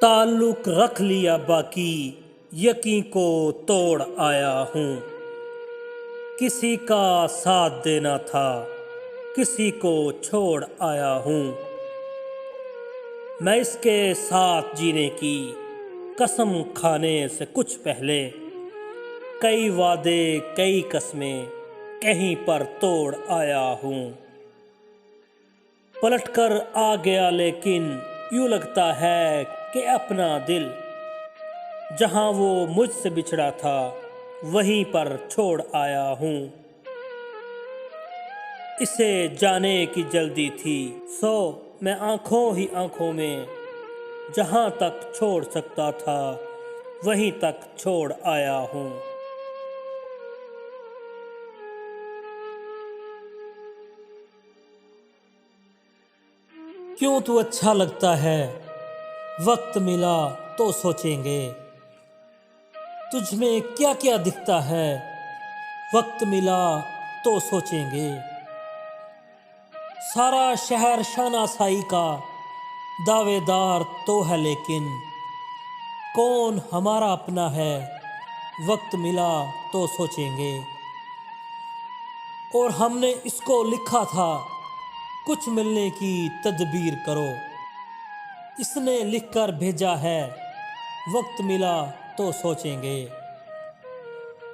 ताल्लुक रख लिया बाकी, यकीन को तोड़ आया हूँ। किसी का साथ देना था, किसी को छोड़ आया हूँ। मैं इसके साथ जीने की कसम खाने से कुछ पहले कई वादे कई कस्में कहीं पर तोड़ आया हूँ। पलटकर आ गया लेकिन यूँ लगता है कि अपना दिल जहाँ वो मुझसे बिछड़ा था वहीं पर छोड़ आया हूँ। इसे जाने की जल्दी थी, सो मैं आँखों ही आँखों में जहाँ तक छोड़ सकता था वहीं तक छोड़ आया हूँ। क्यों तू अच्छा लगता है, वक्त मिला तो सोचेंगे। तुझ में क्या क्या दिखता है, वक्त मिला तो सोचेंगे। सारा शहर शानासाई का दावेदार तो है लेकिन कौन हमारा अपना है, वक्त मिला तो सोचेंगे। और हमने इसको लिखा था, कुछ मिलने की तदबीर करो। इसने लिखकर भेजा है, वक्त मिला तो सोचेंगे।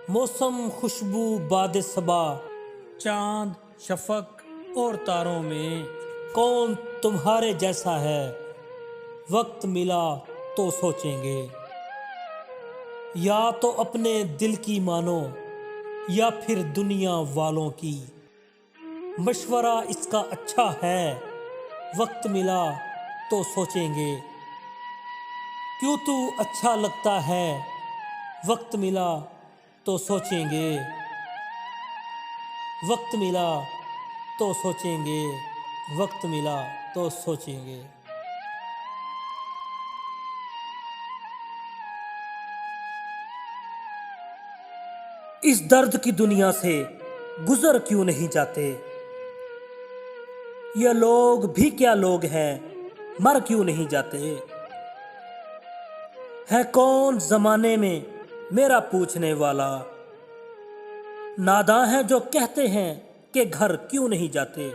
मौसम खुशबू बादे सबा, चांद शफक और तारों में कौन तुम्हारे जैसा है, वक्त मिला तो सोचेंगे। या तो अपने दिल की मानो या फिर दुनिया वालों की, मशवरा इसका अच्छा है, वक्त मिला तो सोचेंगे। क्यों तू अच्छा लगता है, वक्त मिला तो सोचेंगे। वक्त मिला तो सोचेंगे, वक्त मिला तो सोचेंगे। इस दर्द की दुनिया से गुजर क्यों नहीं जाते। ये लोग भी क्या लोग हैं, मर क्यों नहीं जाते। है कौन जमाने में मेरा पूछने वाला, नादां हैं जो कहते हैं कि घर क्यों नहीं जाते।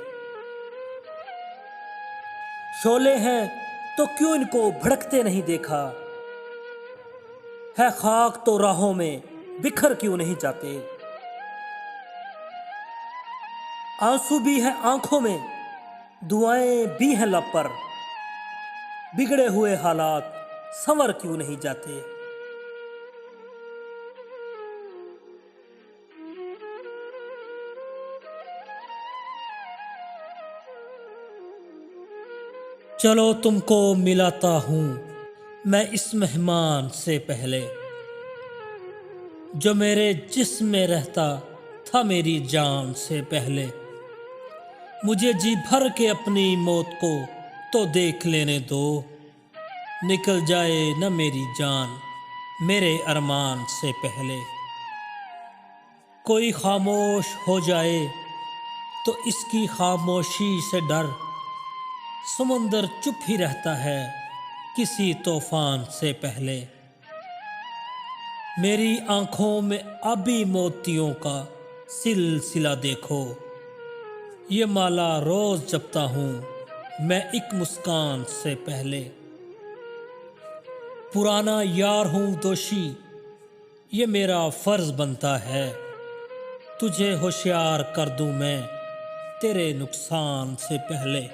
शोले हैं तो क्यों इनको भड़कते नहीं देखा, है खाक तो राहों में बिखर क्यों नहीं जाते। आंसू भी है आंखों में, दुआएं भी हैं लब पर, बिगड़े हुए हालात संवर क्यों नहीं जाते। चलो तुमको मिलाता हूँ मैं इस मेहमान से पहले, जो मेरे जिस्म में रहता था मेरी जान से पहले। मुझे जी भर के अपनी मौत को तो देख लेने दो, निकल जाए न मेरी जान मेरे अरमान से पहले। कोई खामोश हो जाए तो इसकी खामोशी से डर, समुंदर चुप ही रहता है किसी तूफान से पहले। मेरी आंखों में अभी मोतियों का सिलसिला देखो, ये माला रोज जपता हूँ मैं एक मुस्कान से पहले। पुराना यार हूँ दोषी, ये मेरा फर्ज बनता है, तुझे होशियार कर दूं मैं तेरे नुकसान से पहले।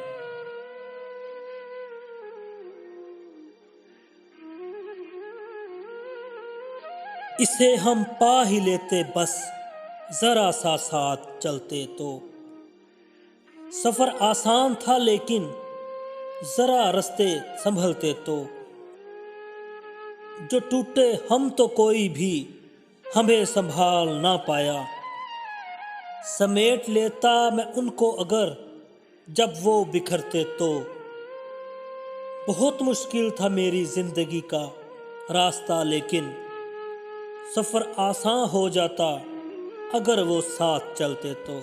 इसे हम पा ही लेते बस जरा सा साथ चलते तो। सफर आसान था लेकिन जरा रास्ते संभलते तो। जो टूटे हम तो कोई भी हमें संभाल ना पाया, समेट लेता मैं उनको अगर जब वो बिखरते तो। बहुत मुश्किल था मेरी जिंदगी का रास्ता लेकिन सफर आसान हो जाता अगर वो साथ चलते तो।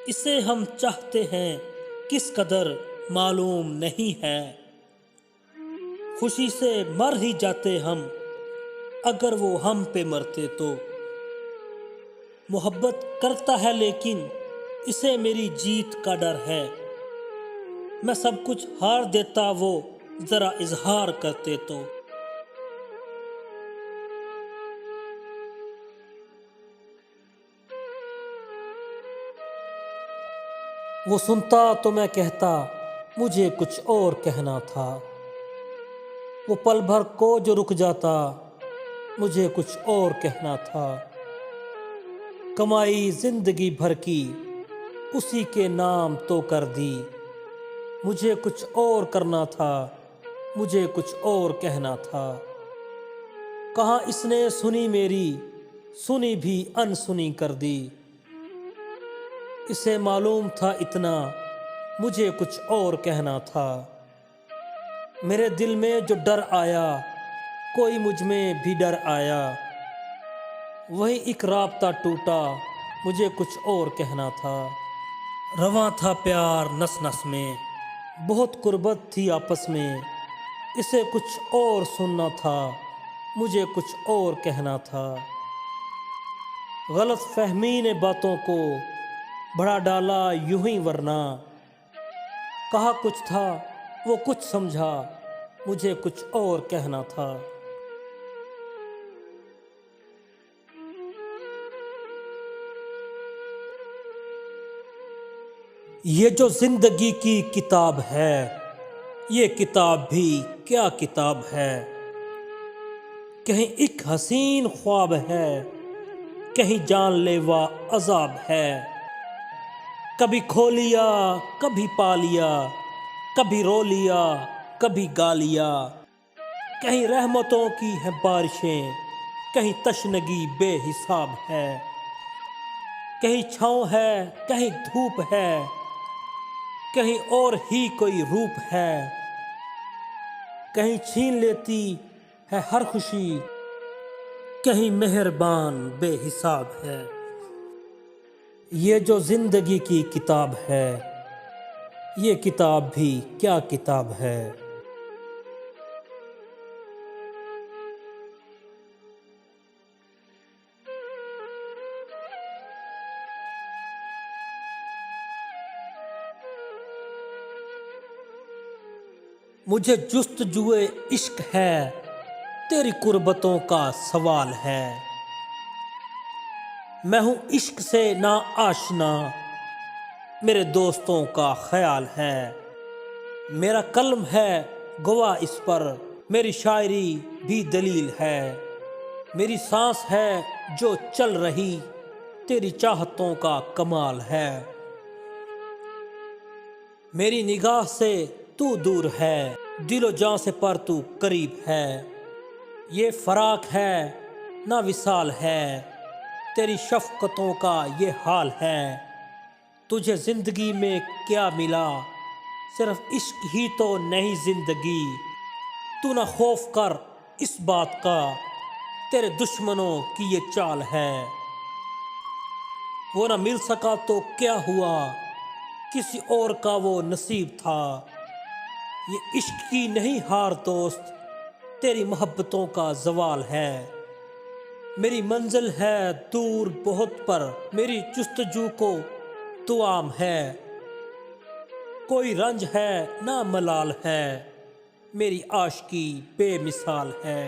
इसे हम चाहते हैं किस कदर मालूम नहीं है, खुशी से मर ही जाते हम, अगर वो हम पे मरते तो। मोहब्बत करता है लेकिन इसे मेरी जीत का डर है। मैं सब कुछ हार देता, वो जरा इजहार करते तो। वो सुनता तो मैं कहता, मुझे कुछ और कहना था। वो पल भर को जो रुक जाता, मुझे कुछ और कहना था। कमाई जिंदगी भर की उसी के नाम तो कर दी, मुझे कुछ और करना था, मुझे कुछ और कहना था। कहाँ इसने सुनी मेरी, सुनी भी अनसुनी कर दी। इसे मालूम था इतना, मुझे कुछ और कहना था। मेरे दिल में जो डर आया, कोई मुझ में भी डर आया। वही एक राब्ता टूटा, मुझे कुछ और कहना था। रवां था प्यार नस नस में, बहुत कुर्बत थी आपस में। इसे कुछ और सुनना था, मुझे कुछ और कहना था। गलत फहमी ने बातों को बढ़ा डाला यूं ही, वरना कहा कुछ था वो कुछ समझा, मुझे कुछ और कहना था। ये जो जिंदगी की किताब है, ये किताब भी क्या किताब है। कहीं एक हसीन ख्वाब है, कहीं जानलेवा अजाब है। कभी खो लिया, कभी पा लिया, कभी रो लिया, कभी गा लिया। कहीं रहमतों की है बारिशें, कहीं तशनगी बेहिसाब है। कहीं छाँव है, कहीं धूप है, कहीं और ही कोई रूप है। कहीं छीन लेती है हर खुशी, कहीं मेहरबान बेहिसाब है। ये जो जिंदगी की किताब है, ये किताब भी क्या किताब है। मुझे जुस्तजुए इश्क है, तेरी कुर्बतों का सवाल है। मैं हूँ इश्क से ना आशना, मेरे दोस्तों का ख्याल है। मेरा कलम है गवाह इस पर, मेरी शायरी भी दलील है। मेरी सांस है जो चल रही, तेरी चाहतों का कमाल है। मेरी निगाह से तू दूर है, दिलो जान से पर तू करीब है। ये फराक है ना विसाल है, तेरी शफ़क़तों का ये हाल है। तुझे ज़िंदगी में क्या मिला, सिर्फ इश्क ही तो नहीं ज़िंदगी। तू ना खौफ कर इस बात का, तेरे दुश्मनों की ये चाल है। वो ना मिल सका तो क्या हुआ, किसी और का वो नसीब था। ये इश्क की नहीं हार दोस्त, तेरी मोहब्बतों का जवाल है। मेरी मंजिल है दूर बहुत पर, मेरी जुस्तजू को दुआम है। कोई रंज है ना मलाल है, मेरी आशिकी बेमिसाल है।